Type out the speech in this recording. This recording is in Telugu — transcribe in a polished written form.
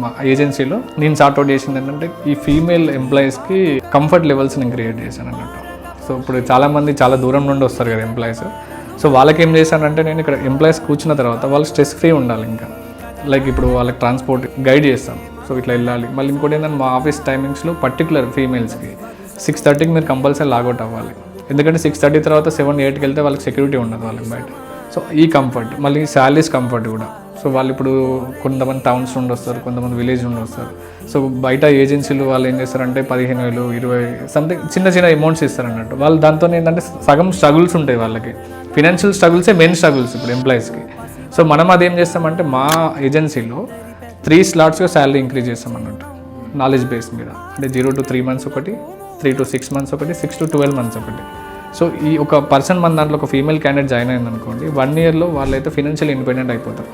మా ఏజెన్సీలో నేను సార్ట్అవుట్ చేసింది ఏంటంటే ఈ ఫీమేల్ ఎంప్లాయీస్కి కంఫర్ట్ లెవెల్స్ నేను క్రియేట్ చేశాను అన్నట్టు. సో ఇప్పుడు చాలామంది చాలా దూరం నుండి వస్తారు కదా ఎంప్లాయీస్. సో వాళ్ళకి ఏం చేశానంటే నేను ఇక్కడ ఎంప్లాయీస్ కూర్చున్న తర్వాత వాళ్ళు స్ట్రెస్ ఫ్రీ ఉండాలి. ఇంకా లైక్ ఇప్పుడు వాళ్ళకి ట్రాన్స్పోర్ట్ గైడ్ చేస్తాం. సో ఇట్లా వెళ్ళాలి. మళ్ళీ ఇంకోటి ఏంటంటే మా ఆఫీస్ టైమింగ్స్లో పర్టికులర్ ఫీమేల్స్కి 6:30కి మీరు కంపల్సరీ లాగౌట్ అవ్వాలి. ఎందుకంటే 6:30 తర్వాత 7-8కి వెళ్తే వాళ్ళకి సెక్యూరిటీ ఉండదు వాళ్ళకి బయట. సో ఈ కంఫర్ట్, మళ్ళీ శాలరీస్ కంఫర్ట్ కూడా. సో వాళ్ళు ఇప్పుడు కొంతమంది టౌన్స్ నుండి వస్తారు, కొంతమంది విలేజ్ నుండి వస్తారు. సో బయట ఏజెన్సీలు వాళ్ళు ఏం చేస్తారంటే 15,000, 20 సంథింగ్ చిన్న చిన్న అమౌంట్స్ ఇస్తారు అన్నట్టు. వాళ్ళు దాంతో ఏంటంటే సగం స్ట్రగుల్స్ ఉంటాయి వాళ్ళకి. ఫినాన్షియల్ స్ట్రగుల్సే మెయిన్ స్ట్రగుల్స్ ఇప్పుడు ఎంప్లాయీస్కి. సో మనం అదేం చేస్తామంటే మా ఏజెన్సీలో 3 స్లాట్స్గా శాలరీ ఇంక్రీజ్ చేస్తాం అన్నట్టు, నాలెడ్జ్ బేస్ మీద. అంటే 0 to 3 months ఒకటి, 3 to 6 months ఒకటి, 6 to 12 months ఒకటి. సో ఈ ఒక పర్సన్ మన దాంట్లో ఒక ఫీమేల్ క్యాండిడేట్ జాయిన్ అయింది అనుకోండి, 1 yearలో వాళ్ళైతే ఫినాన్షియల్ ఇండిపెండెంట్ అయిపోతారు.